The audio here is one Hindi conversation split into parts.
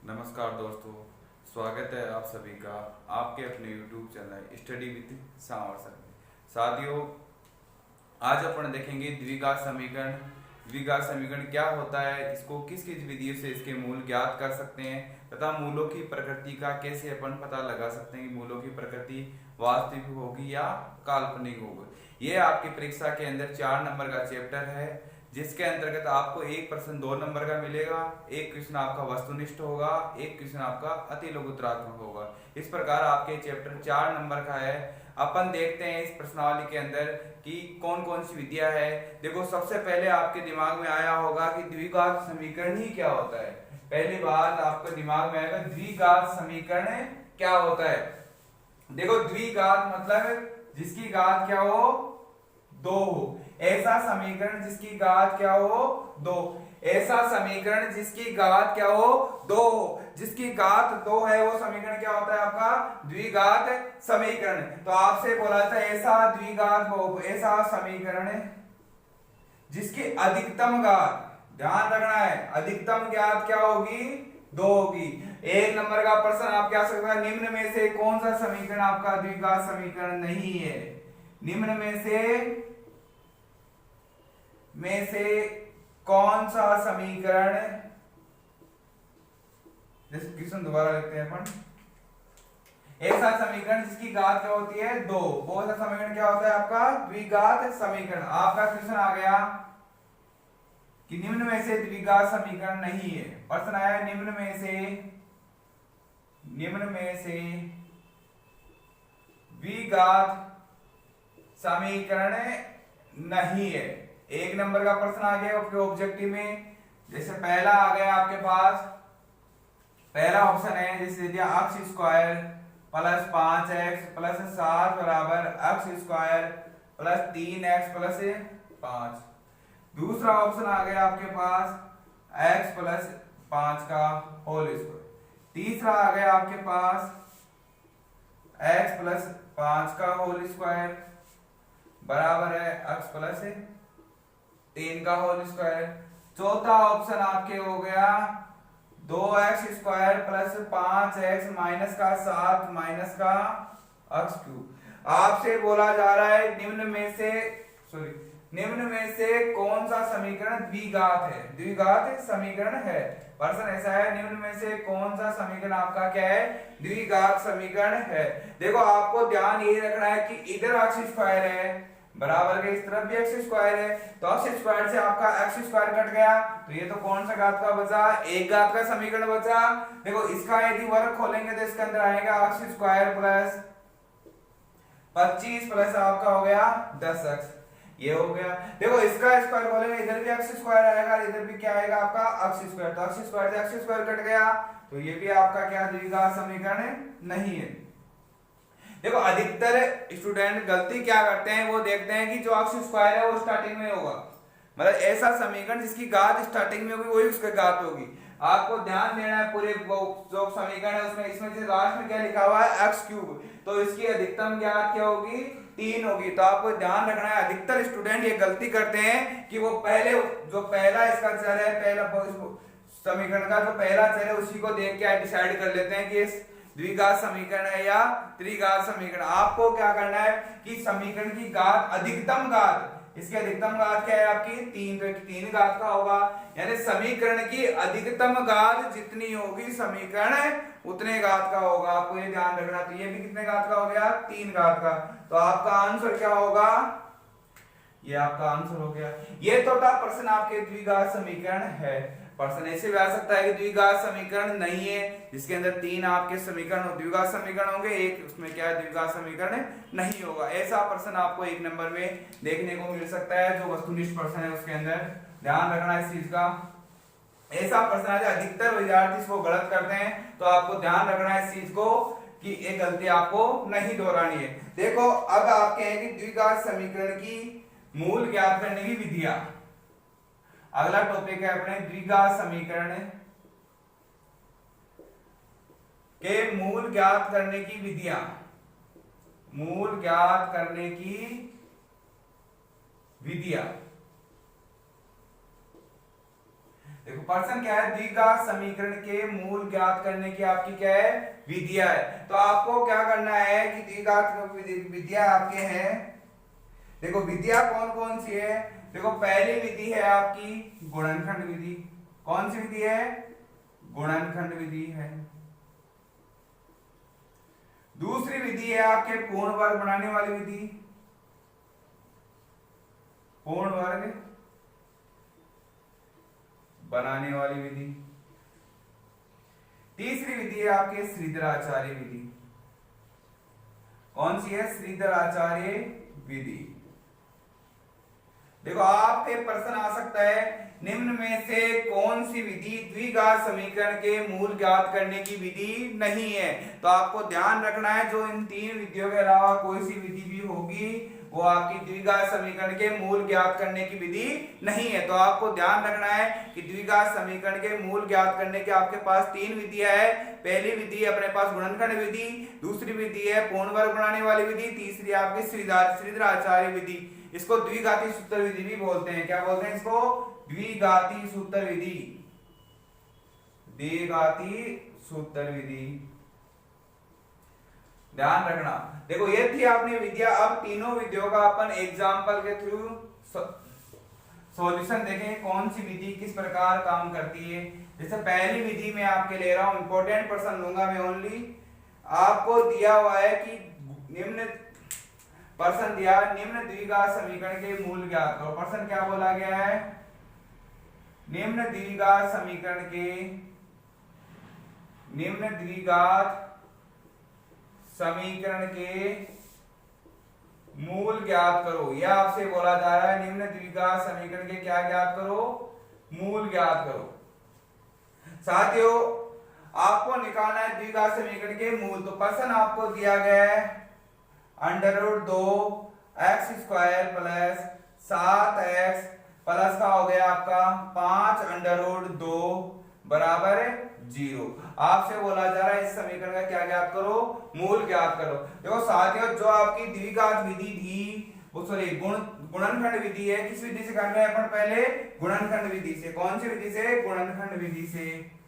नमस्कार दोस्तों, स्वागत है आप सभी का आपके अपने YouTube channel study with Sanwar sir में। साथियों, आज अपन देखेंगे द्विघात समीकरण। द्विघात समीकरण क्या होता है, इसको किस किस विधियों से इसके मूल ज्ञात कर सकते हैं तथा मूलों की प्रकृति का कैसे अपन पता लगा सकते हैं कि मूलों की प्रकृति वास्तविक होगी या काल्पनिक होगी। ये आपकी परीक्षा के अंदर 4 नंबर का चैप्टर है, जिसके अंतर्गत आपको एक प्रश्न 2 नंबर का मिलेगा, एक क्वेश्चन आपका वस्तुनिष्ठ होगा, एक क्वेश्चन आपका अति लघुत्तरात्मक होगा। इस प्रकार आपके चैप्टर 4 नंबर का है। अपन देखते हैं इस प्रश्नावली के अंदर कि कौन कौन सी विधियां है। देखो, सबसे पहले आपके दिमाग में आया होगा कि द्विघात समीकरण ही क्या होता है। पहली बात आपके दिमाग में आएगा द्विघात समीकरण क्या होता है। देखो, द्विघात मतलब जिसकी घात क्या हो, 2 हो। ऐसा समीकरण जिसकी घात क्या हो, 2। ऐसा समीकरण जिसकी घात क्या हो, 2 हो। जिसकी घात 2 है वो समीकरण क्या होता है आपका, द्विघात समीकरण। तो आपसे बोला था ऐसा द्विघात हो, ऐसा समीकरण जिसकी अधिकतम घात, ध्यान रखना है, अधिकतम घात क्या होगी, 2 होगी। 1 नंबर का प्रश्न आप क्या सकते हैं, निम्न में से कौन सा समीकरण आपका द्विघात समीकरण नहीं है। निम्न में से कौन सा समीकरण, क्वेश्चन दोबारा लिखते हैं अपन। ऐसा समीकरण जिसकी घात क्या होती है, 2, वो सा समीकरण क्या होता है आपका द्विघात समीकरण। आपका क्वेश्चन आ गया कि निम्न में से द्विघात समीकरण नहीं है। प्रश्न आया निम्न में से द्विघात समीकरण नहीं है। 1 नंबर का प्रश्न आ गया आपके ऑब्जेक्टिव में। जैसे पहला आ गया आपके पास, पहला ऑप्शन है, जैसे दिया x square plus 5x plus 7 बराबर x square plus 3x plus 5। दूसरा ऑप्शन आ गया आपके पास x प्लस 5 का होल स्क्वायर। तीसरा आ गया आपके पास x प्लस 5 का होल स्क्वायर बराबर है x प्लस 3 का होल स्क्वायर। चौथा ऑप्शन आपके हो गया 2x square plus 5x minus का 7 माइनस का x क्यूब। आपसे बोला जा रहा है निम्न में से कौन सा समीकरण द्विघात है, द्विघात समीकरण है। प्रश्न ऐसा है, निम्न में से कौन सा समीकरण आपका क्या है, द्विघात समीकरण है। देखो, आपको ध्यान यही रखना है कि इधर x स्क्वायर है बराबर के इस तरफ भी x स्क्वायर है, तो x स्क्वायर से आपका x स्क्वायर कट गया, तो ये तो कौन सा घात का बचा, एक घात का समीकरण बचा। देखो, इसका यदि वर्ग खोलेंगे तो इसके अंदर आएगा x स्क्वायर प्लस 25 प्लस आपका हो गया 10x, ये हो गया। देखो, इसका स्क्वायर खोलेंगे, इधर भी x स्क्वायर आएगा, इधर भी क्या आएगा आपका x स्क्वायर, तो x स्क्वायर से x स्क्वायर कट गया, तो ये भी आपका क्या द्विघात समीकरण नहीं है। देखो, अधिकतर स्टूडेंट गलती क्या करते हैं, वो देखते हैं कि जो x स्क्वायर है वो स्टार्टिंग में होगा, मतलब ऐसा समीकरण जिसकी घात स्टार्टिंग में होगी वही उसकी घात होगी। आपको ध्यान देना है, पूरे जो समीकरण है उसमें इसमें से लास्ट में क्या लिखा हुआ है, x क्यूब, तो इसकी अधिकतम घात क्या होगी, 3 होगी। तो आपको ध्यान रखना है, अधिकतर स्टूडेंट ये गलती करते हैं कि वो पहले जो पहला इसका चर है, पहला समीकरण का जो पहला चर है उसी को देख के डिसाइड कर लेते हैं कि इस द्विघात समीकरण है या त्रिघात समीकरण। आपको क्या करना है कि समीकरण की घात, अधिकतम घात, इसकी अधिकतम घात क्या है आपकी 3, तो 3 घात का होगा, यानी समीकरण की अधिकतम घात जितनी होगी समीकरण उतने घात का होगा। आपको ये ध्यान रखना। तो ये भी कितने घात का हो गया, 3 घात का। तो आपका आंसर क्या होगा, ये आपका आंसर हो गया। ये तो था प्रश्न आपके द्विघात समीकरण है। प्रश्न ऐसे भी आ सकता है कि द्विघात समीकरण नहीं है, जिसके अंदर 3 आपके समीकरण द्विघात समीकरण होंगे, एक उसमें क्या है द्विघात समीकरण नहीं होगा। ऐसा प्रश्न आपको 1 नंबर में देखने को मिल सकता है, जो वस्तुनिष्ठ प्रश्न है उसके अंदर। ध्यान रखना इस चीज का। ऐसा प्रश्न है अधिकतर विद्यार्थी इसको गलत करते हैं, तो आपको ध्यान रखना है इस चीज को कि ये गलती आपको नहीं दोहरानी है। देखो, अब आप कहें कि द्विघात समीकरण की मूल ज्ञात करने की विधियां। अगला टॉपिक है अपने द्विघात समीकरण के मूल ज्ञात करने की विधियां। मूल ज्ञात करने की विधियां। देखो पर्सन क्या है, द्विघात समीकरण के मूल ज्ञात करने की आपकी क्या है, विधिया है। तो आपको क्या करना है कि द्विघात विधिया आपके हैं। देखो विधिया कौन कौन सी है, देखो पहली विधि है आपकी गुणनखंड विधि। कौन सी विधि है, गुणनखंड विधि है। दूसरी विधि है आपके पूर्ण वर्ग बनाने वाली विधि, पूर्ण वर्ग बनाने वाली विधि। तीसरी विधि है आपके श्रीधराचार्य विधि। कौन सी है, श्रीधराचार्य विधि। देखो आपके प्रश्न आ सकता है निम्न में से कौन सी विधि द्विघात समीकरण के मूल ज्ञात करने की विधि नहीं है। तो आपको ध्यान रखना है जो इन तीन विधियों के अलावा कोई सी विधि भी होगी वो आपकी द्विघात समीकरण के मूल ज्ञात करने की विधि नहीं है। तो आपको ध्यान रखना है कि द्विघात समीकरण के मूल ज्ञात करने के आपके पास तीन विधियां है। पहली विधि अपने पास गुणनखंड विधि, दूसरी विधि है पूर्ण वर्ग बनाने वाली विधि, तीसरी आपकी श्रीधराचार्य विधि। इसको द्विघाती सूत्र विधि भी बोलते हैं। क्या बोलते हैं इसको, द्विघाती सूत्र विधि, द्विघाती सूत्र विधि। ध्यान रखना। देखो ये थी आपने विधिया। अब तीनों विधियों का अपन एग्जाम्पल के थ्रू सॉल्यूशन देखें कौन सी विधि किस प्रकार काम करती है। जैसे पहली विधि में आपके ले रहा हूं, इंपॉर्टेंट पर्सन लूंगा मैं ओनली। आपको दिया हुआ है कि निम्न पर्सन दिया, निम्न द्विघात समीकरण के मूल ज्ञात करो। पर्सन क्या बोला गया है, निम्न द्विघात समीकरण के, निम्न द्विघात समीकरण के मूल ज्ञात करो। यह आपसे बोला जा रहा है निम्न द्विघात समीकरण के क्या ज्ञात करो, मूल ज्ञात करो। साथियों आपको निकालना है द्विघात समीकरण के मूल। तो पर्सन आपको दिया गया है √2x² प्लस 7x प्लस का हो गया आपका 5√2 बराबर 0। आपसे बोला जा रहा है इस समीकरण का क्या ज्ञात करो, मूल ज्ञात करो। देखो साथियों जो आपकी द्विघात विधि थी वो सॉरी गुणनखंड विधि है। किस विधि से कर रहे हैं अपन, पहले गुणनखंड विधि से। कौन सी विधि से, गुणनखंड विधि से।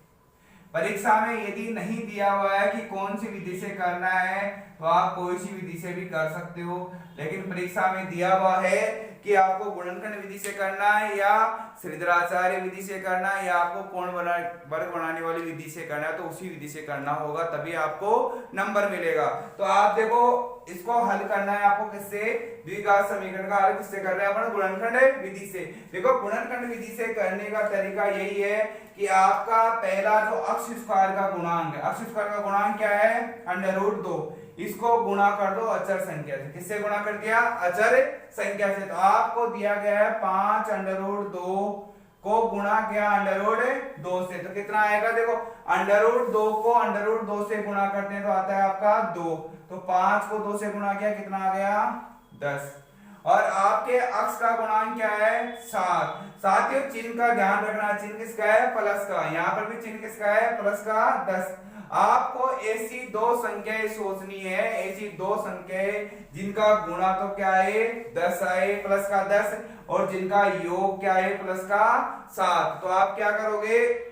परीक्षा में यदि नहीं दिया हुआ है कि कौन सी विधि से करना है तो आप कोई सी विधि से भी कर सकते हो, लेकिन परीक्षा में दिया हुआ है कि आपको गुणनखंड विधि से करना है या श्रीधराचार्य विधि से करना है या आपको पूर्ण वर्ग बनाने वाली विधि से करना है, तो उसी विधि से करना होगा तभी आपको नंबर मिलेगा। तो आप देखो इसको हल करना है आपको किससे, द्विघात समीकरण का हल किससे कर रहे हैं अपन, गुणनखंड विधि से। देखो गुणनखंड विधि से करने का तरीका यही है कि आपका पहला जो अक्ष स्क्वायर का गुणांक है, अक्ष स्क्वायर का गुणांक क्या है, √2, इसको गुणा कर दो अचर संख्या से। किससे गुणा कर दिया, अचर संख्या से। तो आपको दिया गया है 5√2 को गुणा किया √2 से, तो कितना आएगा, देखो √2 को √2 से गुणा करते हैं तो आता है आपका 2। तो 5 को 2 से गुणा किया, कितना आ गया 10। और आपके अक्ष का गुणांक क्या है, 7। साथियों चिन्ह का ध्यान रखना, चिन्ह किसका है, प्लस का। यहाँ पर भी चिन्ह किसका है, प्लस का 10। आपको ऐसी दो संख्याएं सोचनी है, ऐसी दो संख्याएं जिनका गुणा तो क्या है 10 आए, प्लस का 10, और जिनका योग क्या है, प्लस का 7। तो आप क्या करोगे,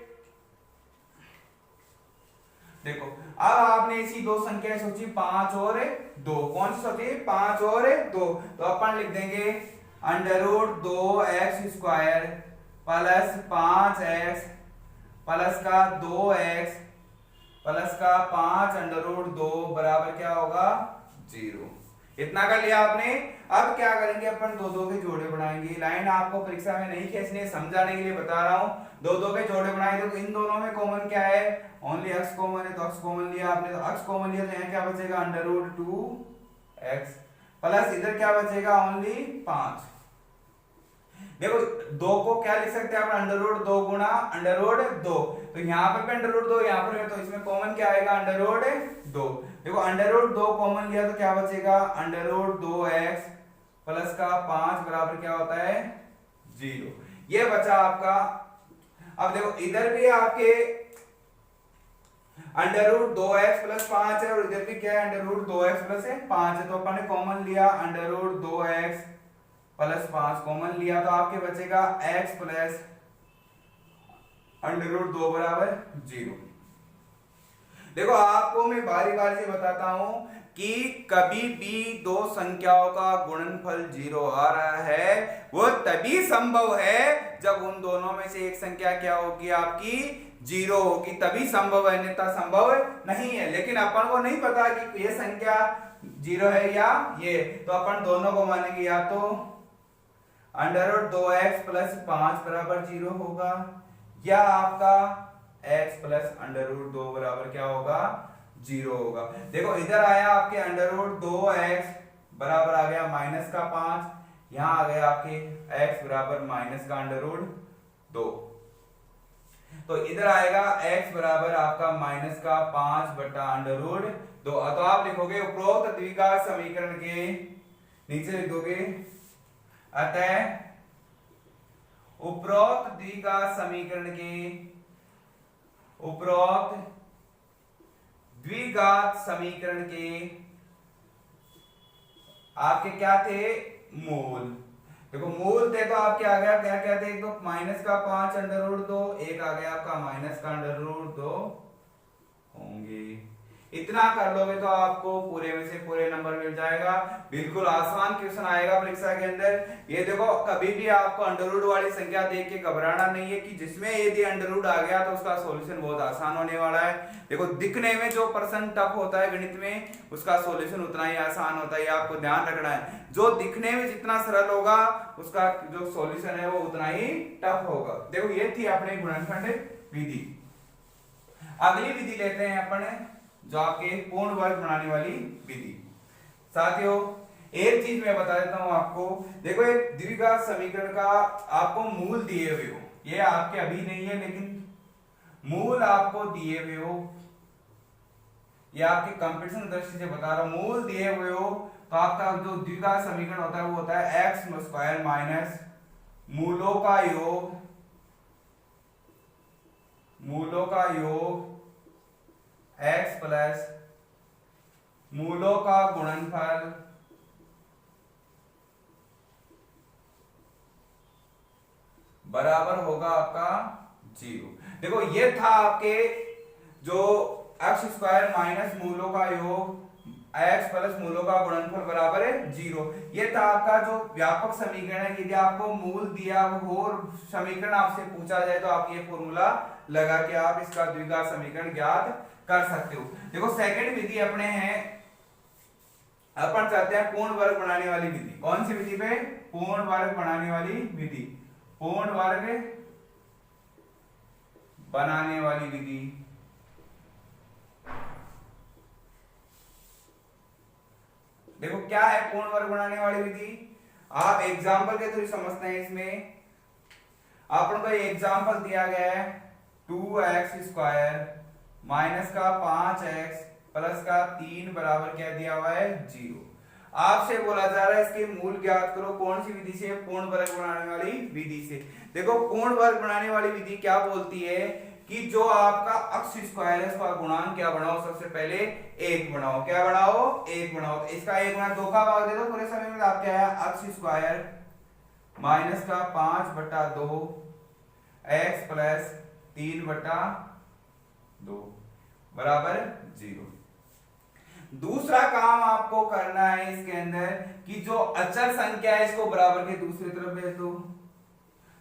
देखो अब आपने ऐसी दो संख्याएं सोची 5 और 2। कौन सी सोची, 5 और 2। तो अपन लिख देंगे √2x² प्लस 5x प्लस का 2x प्लस का 5√2 बराबर क्या होगा 0। इतना कर लिया आपने। अब क्या करेंगे अपन, दो दो के जोड़े बनाएंगे। लाइन आपको परीक्षा में नहीं खींचनी, समझाने के लिए बता रहा हूं। दो दो के जोड़े बनाएंगे तो इन दोनों में कॉमन क्या है, ओनली x कॉमन है, तो x कॉमन लिया आपने, तो x कॉमन लिया तो यहाँ क्या बचेगा √2x प्लस इधर क्या बचेगा ओनली 5। देखो 2 को क्या लिख सकते हैं अपन, √2 गुणा √2। तो यहाँ पर भी √2, यहाँ पर तो इसमें कॉमन क्या आएगा √2। देखो √2 कॉमन लिया तो क्या बचेगा √2x प्लस का 5 बराबर क्या होता है 0। ये बचा आपका। अब देखो इधर भी आपके √2x प्लस 5 है और इधर भी क्या है √2x प्लस 5 है। तो अपन ने कॉमन लिया √2x प्लस 5 कॉमन लिया तो आपके बचेगा x प्लस अंडर रूट 2 बराबर 0। देखो आपको मैं बारी बारी से बताता हूं कि कभी भी दो संख्याओं का गुणनफल 0 आ रहा है वो तभी संभव है जब उन दोनों में से एक संख्या क्या होगी आपकी 0 होगी, तभी संभव है, अन्यथा संभव नहीं है। लेकिन अपन को नहीं पता कि ये संख्या 0 है या ये, तो अपन दोनों को मानेंगे या तो अंडर रूट 2x प्लस 5 बराबर 0 होगा या आपका x प्लस अंडर रूट 2 बराबर क्या होगा 0 होगा। देखो इधर आया आपके अंडर रूट 2x बराबर आ गया माइनस का 5, यहां आ गया आपके x बराबर माइनस का अंडर रूट 2, तो इधर आएगा x बराबर आपका माइनस का 5 बटा अंडर रूट 2। तो आप लिखोगे उपरोक्त द्विघात समीकरण के नीचे लिख दोगे अतः उपरोक्त द्विघात समीकरण के उपरोक्त द्विघात समीकरण के आपके क्या थे मूल। देखो मूल थे तो आपके आ गया क्या क्या थे, एक तो माइनस का 5 अंडर रूट 2, एक आ गया आपका माइनस का अंडर रूट 2 होंगे। इतना कर लोगे तो आपको पूरे में से पूरे नंबर मिल जाएगा। बिल्कुल आसान क्वेश्चन आएगा परीक्षा के अंदर। ये देखो कभी भी आपको अंडर रूट वाली संख्या देख के घबराना नहीं है कि जिसमें यदि अंडर रूट आ गया तो उसका सॉल्यूशन बहुत आसान होने वाला है। देखो दिखने में जो पर्सन टफ होता है गणित में उसका सॉल्यूशन उतना ही आसान होता है, आपको ध्यान रखना है। जो दिखने में जितना सरल होगा उसका जो सॉल्यूशन है वो उतना ही टफ होगा। देखो ये थी अपने गुणनखंड विधि। अगली विधि लेते हैं अपन जो आपके पूर्ण वर्ग बनाने वाली विधि। साथियों एक चीज मैं बता देता हूं आपको, देखो एक द्विघात समीकरण का आपको मूल दिए हुए हो, ये आपके अभी नहीं है लेकिन मूल आपको दिए हुए हो, ये आपके कंपटीशन दृष्टि से बता रहा हूं, मूल दिए हुए हो तो आपका जो द्विघात समीकरण होता है वो होता है एक्स स्क्वायर माइनस मूलों का योग, मूलों का योग x प्लस मूलों का गुणनफल बराबर होगा आपका 0। देखो ये था आपके जो x स्क्वायर माइनस मूलों का योग x प्लस मूलों का गुणनफल बराबर है 0। ये था आपका जो व्यापक समीकरण है। यदि आपको मूल दिया हो और समीकरण आपसे पूछा जाए तो आप ये फॉर्मूला लगा के आप इसका द्विघात समीकरण ज्ञात कर सकते हो। देखो सेकंड विधि अपने हैं, अपन चाहते हैं पूर्ण वर्ग बनाने वाली विधि। कौन सी विधि पे? पूर्ण वर्ग बनाने वाली विधि, पूर्ण वर्ग बनाने वाली विधि। देखो क्या है पूर्ण वर्ग बनाने वाली विधि, आप एग्जाम्पल के थ्रू समझते हैं। इसमें अपन को एग्जाम्पल दिया गया है 2x स्क्वायर माइनस का 5x प्लस का 3 बराबर क्या दिया हुआ है 0। आपसे बोला जा रहा है इसके मूल ज्ञात करो। कौन सी विधि से? पूर्ण वर्ग बनाने वाली विधि से। देखो पूर्ण वर्ग बनाने वाली विधि क्या बोलती है कि जो आपका अक्ष स्क्वायर है उसका गुणांक क्या बनाओ, सबसे पहले 1 बनाओ। क्या बनाओ? 1 बनाओ। तो इसका 1 गुणा 2 का भाग दे दो पूरे समय में, आप क्या है अक्ष स्क्वायर माइनस का 5 बटा 2 x प्लस 3 बटा 2 बराबर 0। दूसरा काम आपको करना है इसके अंदर कि जो अचर संख्या है इसको बराबर के दूसरी तरफ भेज दो।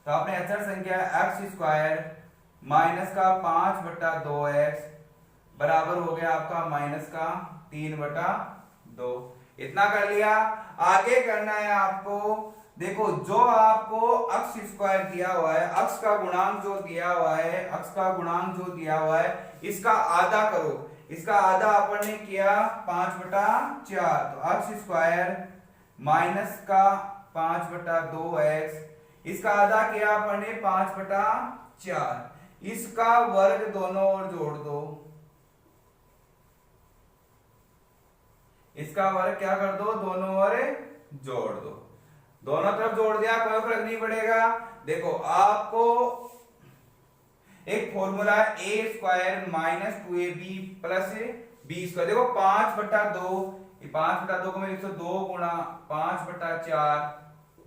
तो आपने अचर संख्या एक्स स्क्वायर माइनस का 5 बटा 2x बराबर हो गया आपका माइनस का 3 बटा 2। इतना कर लिया। आगे करना है आपको, देखो जो आपको अक्ष स्क्वायर दिया हुआ है, अक्ष का गुणांक जो दिया हुआ है, अक्ष का गुणांक जो दिया हुआ है इसका आधा करो। इसका आधा अपन ने किया 5 बटा 4, तो अक्ष स्क्वायर माइनस का 5 बटा 2x, इसका आधा किया अपन ने 5 बटा 4, इसका वर्ग दोनों ओर जोड़ दो। इसका वर्ग क्या कर दो? दोनों ओर जोड़ दो। दोनों तरफ जोड़ दिया, कोई फर्क नहीं पड़ेगा। देखो आपको एक फॉर्मूला है A square minus 2ab plus B square. देखो 5 बटा 2, ये 5 बटा 2 को मैं लिख सकता हूं 2 गुणा 5 बटा 4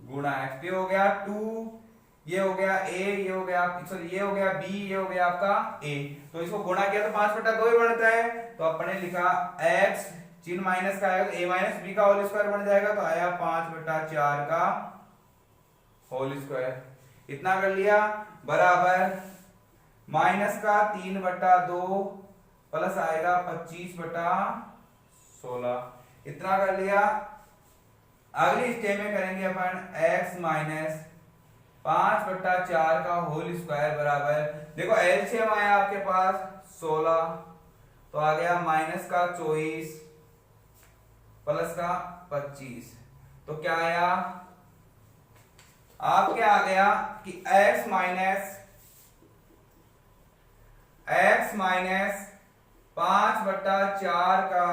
गुणा x पे हो गया 2 ये हो गया a, ये हो गया सॉरी ये हो गया b, ये हो गया आपका a। तो इसको गुणा किया तो 5/2 ही बनता है। तो अपने लिखा x चिन्ह माइनस का आएगा तो a माइनस b का होल स्क्वायर बन जाएगा, तो आया 5/4 का होल स्क्वायर। इतना कर लिया बराबर माइनस का 3/2 प्लस आएगा 25/16। इतना कर लिया। अगली स्टेप में करेंगे अपन x माइनस 5/4 का होल स्क्वायर बराबर, देखो एलसीएम आया आपके पास 16, तो आ गया माइनस का 24 प्लस का 25। तो क्या आया आपके, आ गया कि x माइनस 5/4 का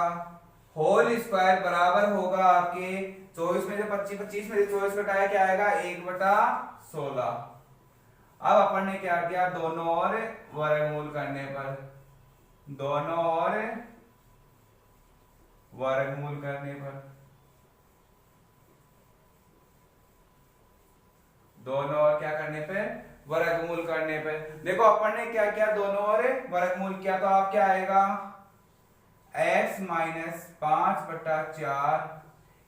होल स्क्वायर बराबर होगा आपके 24 में से 25 में से 24 घटाया क्या आएगा 1/16। अब अपन ने क्या किया, दोनों ओर वर्गमूल करने पर, दोनों ओर वर्गमूल करने पर, दोनों ओर क्या करने पे, वर्गमूल करने पे। देखो अपन ने क्या किया, दोनों ओर वर्गमूल किया तो आप क्या आएगा x माइनस 5/4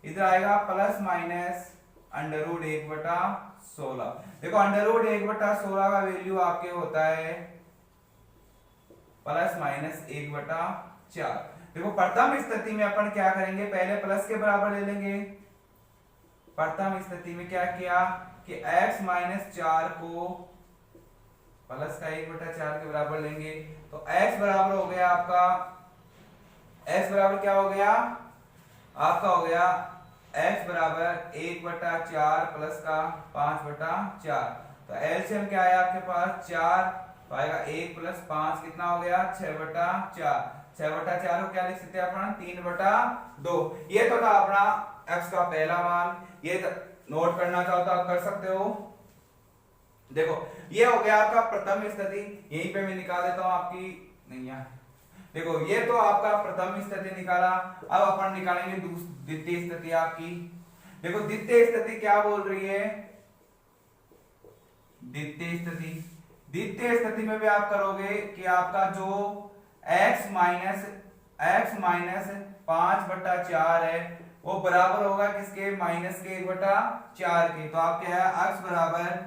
इधर आएगा प्लस माइनस √1/16। देखो √1/16 का वैल्यू आपके होता है प्लस माइनस 1/4। देखो प्रथम स्थिति में अपन क्या करेंगे, पहले प्लस के बराबर ले लेंगे। प्रथम स्थिति में क्या किया कि x माइनस 4 को प्लस का 1/4 के बराबर लेंगे, तो x बराबर हो गया आपका, x बराबर क्या हो गया आपका, हो गया x बराबर 1/4 प्लस का 5/4। तो एलसीएम क्या आया आपके पास 4, तो आएगा 1 प्लस 5 कितना हो गया 6/4। 6/4 को क्या लिख सकते हैं अपन 3/2। ये तो था अपना x का पहला मान, ये नोट करना चाहो तो आप कर सकते हो। देखो ये हो गया आपका प्रथम स्थिति, यहीं पे मैं निकाल देता हूं आपकी, नहीं यार देखो ये तो आपका प्रथम स्थिति निकाला। अब अपन निकालेंगे द्वितीय स्थिति आपकी। देखो द्वितीय स्थिति क्या बोल रही है, द्वितीय स्थिति में भी आप करोगे कि आपका जो x माइनस 5/4 है वो बराबर होगा किसके, माइनस के 1/4 के। तो आप क्या है x बराबर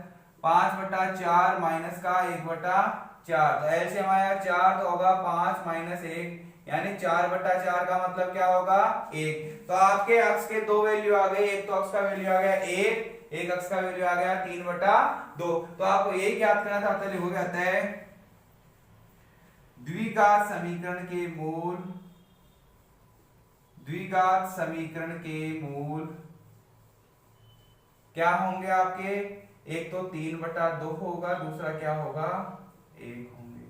5/4 माइनस का 1/4। तो एलसीएम आया 4, तो होगा 5 माइनस 1 यानी 4/4 का मतलब क्या होगा 1। तो आपके x के दो वैल्यू आ गए, एक तो x का वैल्यू आ गया 1, एक x का वैल्यू आ गया 3/2। तो आपको यही ज्ञात करना था, तो लिखोगे अतः द्विघात समीकरण के मूल क्या होंगे आपके, एक तो 3/2 होगा, दूसरा क्या होगा 1 होंगे।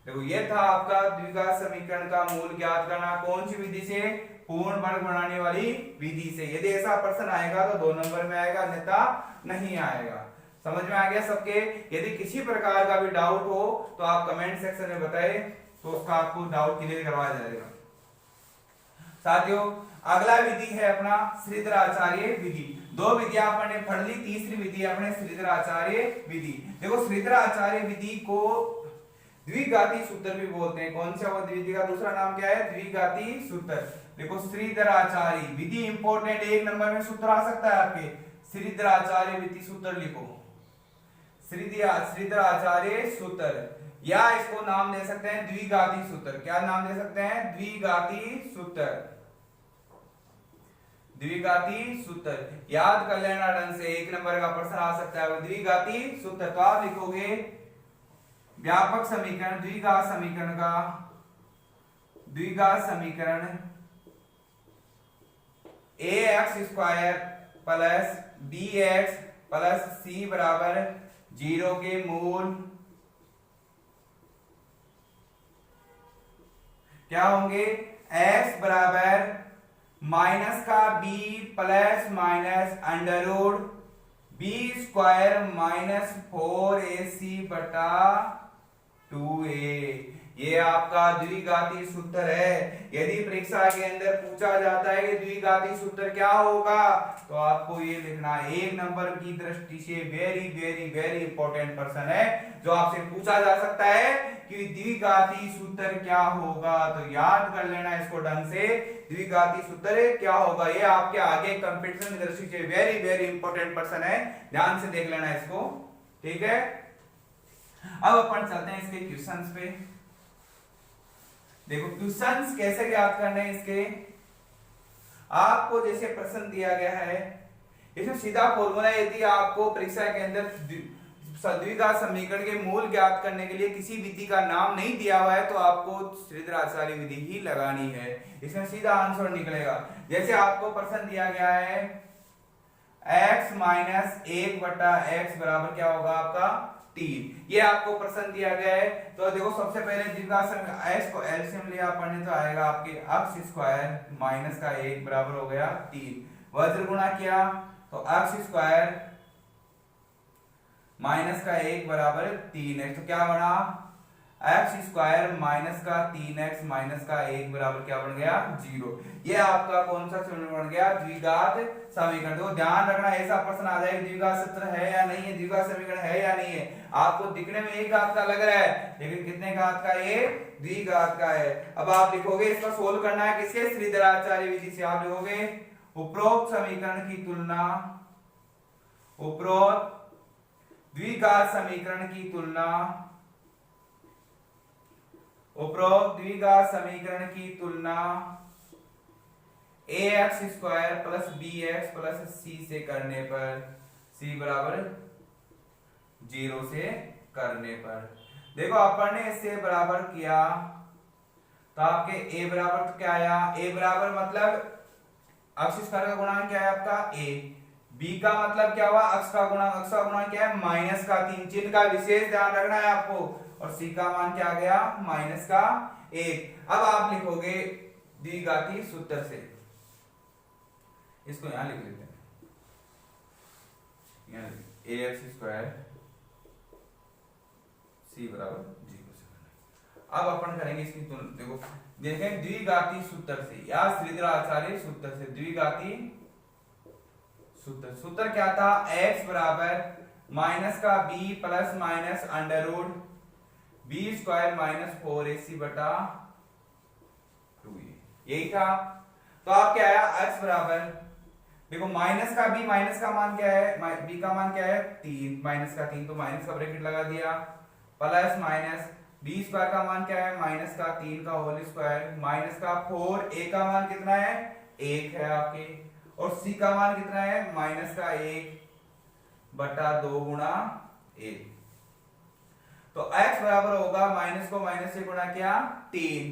देखो ये था आपका द्विघात समीकरण का मूल ज्ञात करना, कौन सी विधि से, पूर्ण वर्ग बनाने वाली विधि से। यदि ऐसा प्रश्न आएगा तो 2 नंबर में आएगा, अन्यथा नहीं आएगा। समझ में आ गया सबके। यदि किसी प्रकार का भी डाउट हो तो आप कमेंट सेक्शन में बताएं, तो उसका आपको डाउट क्लियर करवाया जाएगा। साथियों अगला विधि है अपना श्रीधराचार्य विधि। दो विधियां अपन ने पढ़ ली, तीसरी विधि अपने श्रीधराचार्य विधि। देखो श्रीधराचार्य विधि को द्विघाती सूत्र भी बोलते हैं। कौन सा वो विधि का दूसरा नाम क्या है, द्विघाती सूत्र। देखो श्रीधराचार्य विधि इंपॉर्टेंट, 1 नंबर में सूत्र आ सकता है आपके, श्रीधराचार्य विधि सूत्र लिखो, श्रीधराचार्य सूत्र, या इसको नाम दे सकते हैं द्विघाती सूत्र। क्या नाम दे सकते हैं, द्विघाती सूत्र। द्विघाती सूत्र याद कर लेना ढंग से, 1 नंबर का प्रश्न आ सकता है द्विघाती सूत्र। तो आप लिखोगे व्यापक समीकरण, द्विघात समीकरण का, द्विघात समीकरण ax² plus bx plus c बराबर 0 के मूल क्या होंगे, x बराबर माइनस का b plus minus under root b² minus 4ac/2a। ये आपका द्विघाती सूत्र है। यदि परीक्षा के अंदर पूछा जाता है कि द्विघाती सूत्र क्या होगा, तो आपको ये लिखना है। एक नंबर की दृष्टि से very very very important person है, जो आपसे पूछा जा सकता है कि द्विघाती सूत्र क्या होगा। तो याद कर लेना इसको ढंग से, द्विघाती सूत्र क्या होगा। ये आपके आगे कंपटीशन की दृष्टि से वेरी वेरी इंपॉर्टेंट पर्सन है, ध्यान से देख लेना इसको, ठीक है। अब अपन चलते हैं इसके क्वेश्चंस पे। देखो क्वेश्चंस कैसे ज्ञात करने हैं इसके, आपको जैसे प्रश्न दिया गया है, इसमें सीधा फॉर्मूला, यदि आपको परीक्षा के अंदर द्विघात समीकरण के मूल ज्ञात करने के लिए किसी विधि का नाम नहीं दिया हुआ है, तो आपको श्रीधराचार्य विधि ही लगानी है, इसमें सीधा आंसर निकलेगा। जैसे आपको प्रश्न दिया गया है x माइनस 1/x बराबर क्या होगा आपका 3, ये आपको प्रश्न दिया गया है। तो देखो सबसे पहले द्विघात समीकरण x को एलसीएम लिया पढ़ने, तो आएगा आपके x स्क्वायर माइनस का 1 बराबर हो गया 3, वज्र गुणा किया तो x स्क्वायर माइनस का 1 बराबर 3x, तो क्या बना x स्क्वायर माइनस का 3x माइनस का 1 बराबर क्या बन गया 0। ये आपका कौन सा समीकरण बन गया, द्विघात समीकरण। तो ध्यान रखना, ऐसा प्रश्न आ जाए द्विघात सूत्र है या नहीं है, द्विघात समीकरण है या नहीं है। आपको दिखने में एक घात का लग रहा है, लेकिन कितने घात का, ये द्विघात का है। अब आप लिखोगे, इसका सोल्व करना है किसके, श्रीधराचार्य विधि से। आप लिखोगे उपरोक्त समीकरण की तुलना, उपरोक्त द्विघात समीकरण की तुलना, उपरोक्त द्विघात समीकरण की तुलना ax square plus bx plus c से करने पर, c बराबर 0 से करने पर। देखो अपन ने इससे बराबर किया तो आपके a बराबर तो क्या आया, a बराबर मतलब अक्ष स्क्वायर का गुणांक क्या है आपका a, b का मतलब क्या हुआ, अक्ष का गुणांक क्या है माइनस का 3, चिन्ह का विशेष ध्यान रखना है आपको, और c का मान क्या आ गया माइनस का 1। अब आप लिखोगे द्विघाती सूत्र से, इसको यहां लिख लेते हैं, यहां ax स्क्वायर c बराबर 0 से। अब अपन करेंगे इसकी तुलना, देखो देखें द्विघाती सूत्र से या श्रीधराचार्य सूत्र से। द्विघाती सूत्र, सूत्र क्या था, x बराबर माइनस का b plus minus under root b square minus 4ac बटा 2a, यही था। तो आप क्या आया, x बराबर, देखो माइनस का b, माइनस का मान क्या है, b का मान क्या है 3, माइनस का 3, तो माइनस का ब्रैकेट लगा दिया, प्लस माइनस b स्क्वायर का मान क्या है माइनस का 3 का होल स्क्वायर, माइनस का 4, a का मान कितना है 1 है आपके, और c का मान कितना है माइनस का 1 बटा 2 गुणा 1। तो x बराबर होगा, माइनस को माइनस से गुणा किया 3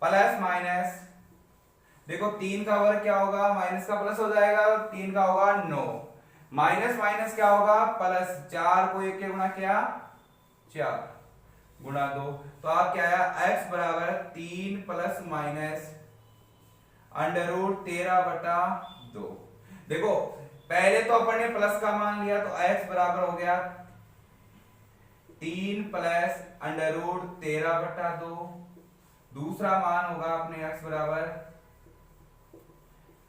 प्लस माइनस, देखो 3 का वर्ग क्या होगा, माइनस का प्लस हो जाएगा, 3 का होगा 9, माइनस माइनस क्या होगा प्लस, 4 को 1 के गुणा किया 4 गुणा 2, तो आप क्या आया x बराबर 3 प्लस माइनस अंडर रूट 13 बटा 2। देखो पहले तो अपन ने प्लस का मान लिया, तो x बराबर हो गया 3 प्लस अंडर रूट 13 बटा 2, दूसरा मान होगा अपने x बराबर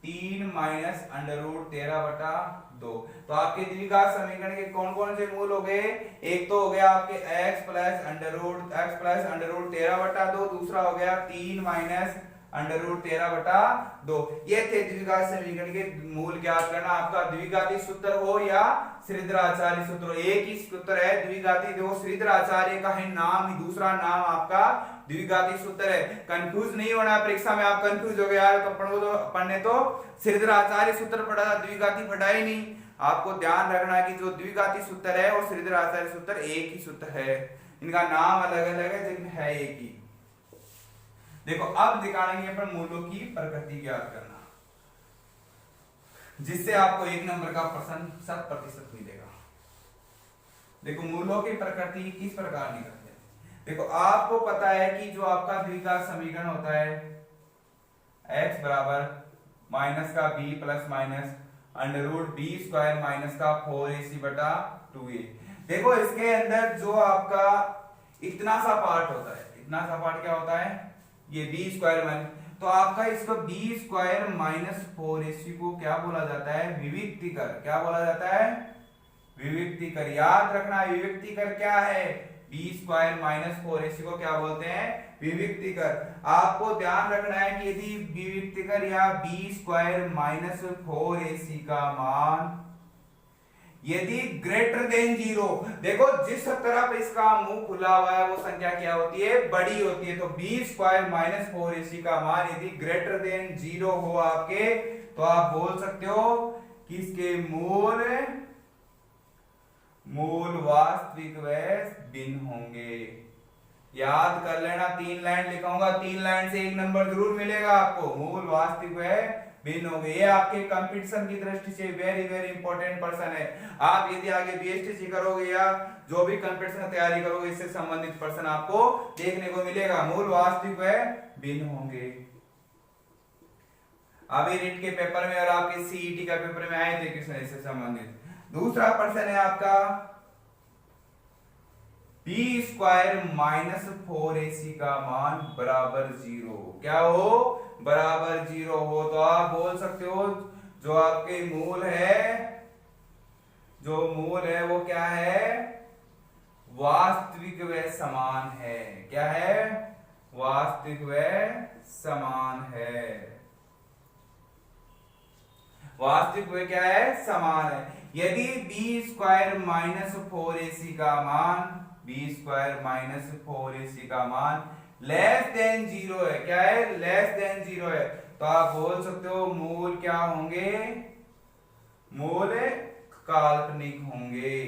3 माइनस अंडर रूट 13 बटा 2। तो आपके द्विघात समीकरण के कौन कौन से मूल हो गए, एक तो हो गया आपके x प्लस अंडर रूट 13 बटा 2, दूसरा हो गया 3 माइनस अंडर रूट 13 बटा 2। ये थे द्विघात समीकरण के मूल ज्ञात करना। आपका द्विघाती सूत्र हो या श्रीधराचार्य सूत्र, एक ही सूत्र है द्विघाती। देखो श्रीधराचार्य का है नाम ही, दूसरा नाम आपका द्विघाती सूत्र है। कंफ्यूज नहीं होना परीक्षा में, आप कंफ्यूज हो गए यार अपन ने तो श्रीधराचार्य सूत्र पढ़ा था, द्विघाती पढ़ा ही नहीं। आपको ध्यान रखना है कि जो द्विघाती सूत्र है और श्रीधराचार्य सूत्र एक ही सूत्र है, इनका नाम अलग अलग है लेकिन है एक ही। देखो अब दिखाएंगे अपन मूलों की प्रकृति ज्ञात करना, जिससे आपको 1 नंबर का प्रश्न 100% मिलेगा। देखो मूलों की प्रकृति किस प्रकार निकलती है। देखो आपको पता है कि जो आपका द्विघात समीकरण होता है x बराबर माइनस का b plus minus under root b square minus का 4ac बटा 2a। देखो इसके अंदर जो आपका इतना सा पार्ट होता है, इतना सपाट क्या होता है, ये बी स्क्वायर माइनस, तो आपका इसको बी स्क्वायर माइनस 4ac को क्या बोला जाता है, विविक्तिकर। क्या बोला जाता है, विविक्तिकर। याद रखना विविक्तिकर क्या है, बी स्क्वायर माइनस 4ac को क्या बोलते हैं, विविक्तिकर। आपको ध्यान रखना है कि यदि विविक्तिकर या बी स्क्वायर माइनस 4ac का मान यदि ग्रेटर देन 0, देखो जिस तरफ इसका मुंह खुला हुआ है वो संख्या क्या होती है, बड़ी होती है। तो बी स्क्वायर माइनस 4ac का मान यदि ग्रेटर देन 0 हो आपके, तो आप बोल सकते हो कि इसके मूल वास्तविक व भिन्न होंगे। याद कर लेना, 3 लाइन लिखाऊंगा, 3 लाइन से 1 नंबर जरूर मिलेगा आपको। मूल वास्तविक व भिन्न होंगे, ये आपके कंपटीशन की दृष्टि से वेरी वेरी इंपॉर्टेंट पर्सन है। आप यदि आगे बीएसटीसी करोगे या जो भी कंपटीशन तैयारी करोगे, इससे संबंधित पर्सन आपको देखने को मिलेगा। मूल वास्तविक व भिन्न होंगे। अभी रीट के पेपर में और आपके सीईटी का पेपर में आए थे क्वेश्चन इससे संबंधित। दूसरा पर्सन है आपका बी स्क्वायर माइनस 4ac का मान बराबर 0। क्या हो, बराबर 0 हो, तो आप बोल सकते हो जो आपके मूल है वो क्या है, वास्तविक व समान है। क्या है, वास्तविक व समान है। वास्तविक व क्या है, समान है। यदि बी स्क्वायर माइनस 4ac का मान, बी स्क्वायर माइनस 4ac का मान लेस देन 0 है, क्या है, लेस देन 0 है, तो आप बोल सकते हो मूल क्या होंगे, मूल काल्पनिक होंगे।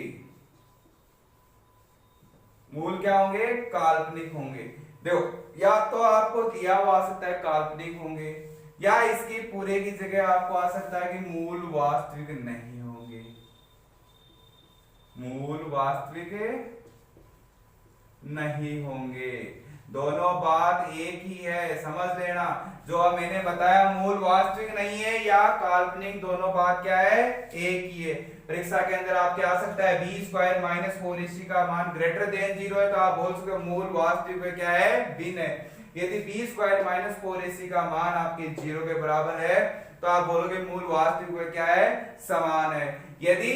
मूल क्या होंगे, काल्पनिक होंगे। देखो या तो आपको दिया हुआ आ सकता है काल्पनिक होंगे, या इसकी पूरे की जगह आपको आ सकता है कि मूल वास्तविक नहीं होंगे। मूल वास्तविक नहीं होंगे, दोनों बात एक ही है, समझ लेना। जो मैंने बताया मूल वास्तविक नहीं है या काल्पनिक, दोनों बात क्या है, एक ही है। परीक्षा के अंदर आपके आ सकता है बी स्क्वायर माइनस 4ac का मान ग्रेटर देन 0 है, तो आप बोल सकते हो मूल वास्तविक क्या है, भिन्न है। यदि बी स्क्वायर माइनस 4ac का मान आपके 0 के बराबर है, तो आप बोलोगे मूल वास्तविक क्या है, समान है। यदि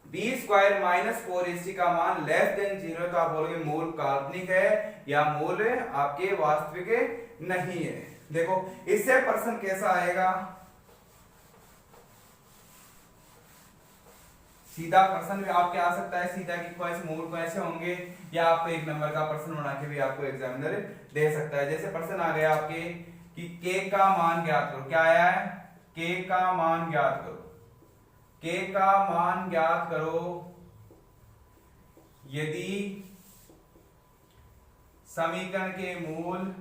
बी स्क्वायर माइनस 4ac का मान लेस देन 0 है, तो आप बोलोगे मूल काल्पनिक है या मूल आपके वास्तविक नहीं है। देखो इससे प्रश्न कैसा आएगा, सीधा प्रश्न भी आपके आ सकता है, सीधा कि कैसे मूल कैसे होंगे, या आपको 1 नंबर का प्रश्न बना के भी आपको एग्जामिनर दे सकता है। जैसे प्रश्न आ गया आपके कि k का मान ज्ञात करो। क्या आया है, k का मान ज्ञात करो। k का मान ज्ञात करो यदि समीकरण के मूल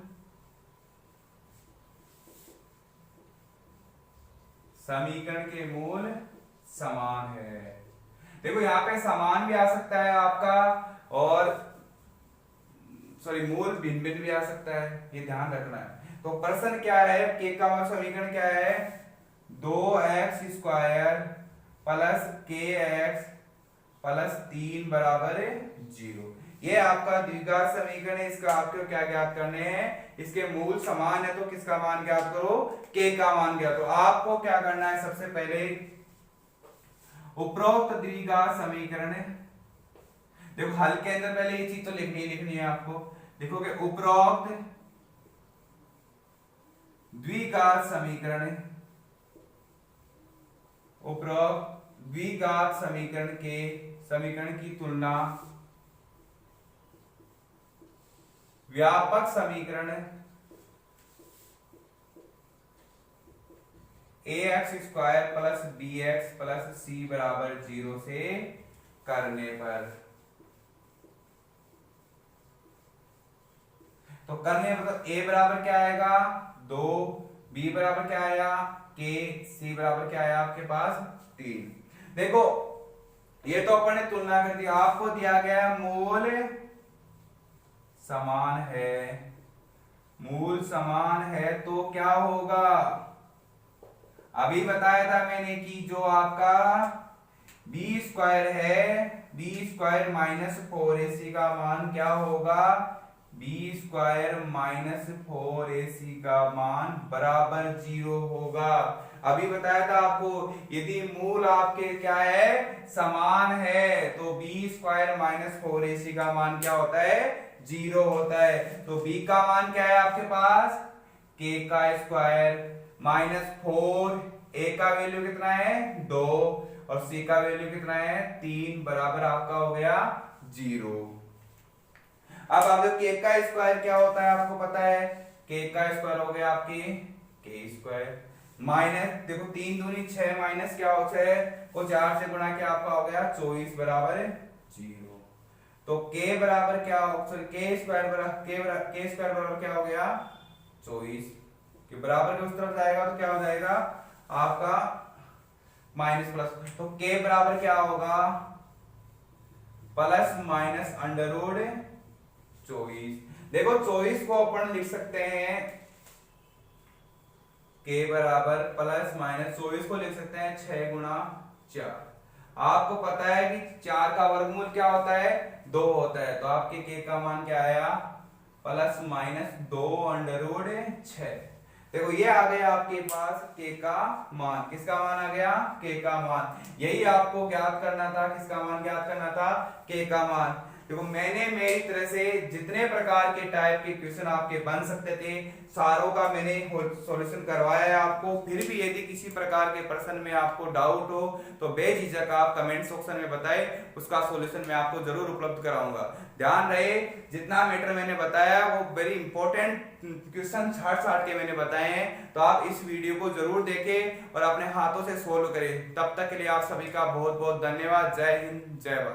समान है। देखो यहाँ पे समान भी आ सकता है आपका, और मूल भिन्न भिन्न भी आ सकता है, ये ध्यान रखना है। तो प्रश्न क्या है, k का समीकरण क्या है, 2x square plus kx plus 3 बराबर 0। ये आपका द्विघात समीकरण है, इसका आपको क्या ज्ञात करने हैं, इसके मूल समान है, तो किसका मान ज्ञात करो, k का मान ज्ञात करो। आपको क्या करना है, सबसे पहले उपरोक्त द्विघात समीकरण, देखो हल के अंदर पहले ये चीज तो लिखनी है आपको। देखोगे उपरोक्त द्विघात समीकरण, उपरोक्त द्विघात समीकरण की तुलना व्यापक समीकरण ax square plus bx plus c बराबर 0 से करने पर। तो करने मतलब a बराबर क्या आएगा 2, b बराबर क्या आया k, c बराबर क्या आया आपके पास 3। देखो ये तो अपन ने तुलना कर दी, आपको दिया गया मूल समान है, मूल समान है तो क्या होगा, अभी बताया था मैंने कि जो आपका बी स्क्वायर है, बी स्क्वायर माइनस 4ac का मान क्या होगा, बी स्क्वायर माइनस 4ac का मान बराबर 0 होगा। अभी बताया था आपको, यदि मूल आपके क्या है, समान है, तो बी स्क्वायर माइनस 4ac का मान क्या होता है, 0 होता है। तो b का मान क्या है आपके पास, k का स्क्वायर माइनस 4, a का वैल्यू कितना है 2 और c का वैल्यू कितना है 3, बराबर आपका हो गया 0। अब आप k का स्क्वायर क्या होता है आपको पता है, k का स्क्वायर हो गया आपकी k स्क्वायर माइनस, देखो 3 दूनी 6 माइनस क्या होता है, को 4 से गुणा किया आपका हो गया 24 बराबर 0। तो k बराबर क्या हो, सॉरी k स्क्वायर बराबर क्या हो गया 24 के बराबर के उस तरफ जाएगा तो क्या हो जाएगा आपका माइनस प्लस, तो k बराबर क्या होगा प्लस माइनस अंडर रूट 24। देखो 24 को अपन लिख सकते हैं k बराबर प्लस माइनस 24 को लिख सकते हैं 6 गुणा 4। आपको पता है कि 4 का वर्गमूल क्या होता है 2 होता है, तो आपके k का मान क्या आया प्लस माइनस 2 अंडर रूट 6। देखो ये आ गया आपके पास k का मान, किसका मान आ गया k का मान, यही आपको ज्ञात करना था, किसका मान ज्ञात करना था k का मान। देखो मैंने मेरी तरह से जितने प्रकार के टाइप के क्वेश्चन आपके बन सकते थे सारों का मैंने सॉल्यूशन करवाया है आपको। फिर भी यदि किसी प्रकार के प्रश्न में आपको डाउट हो तो बेझिझक आप कमेंट सेक्शन में बताएं, उसका सॉल्यूशन मैं आपको जरूर उपलब्ध कराऊंगा। ध्यान रहे जितना मैटर मैंने बताया वो वेरी इंपॉर्टेंट क्वेश्चन छाट के मैंने बताए हैं, तो आप इस वीडियो को जरूर देखें और अपने हाथों से सोल्व करें। तब तक के लिए आप सभी का बहुत बहुत धन्यवाद। जय हिंद, जय भारत।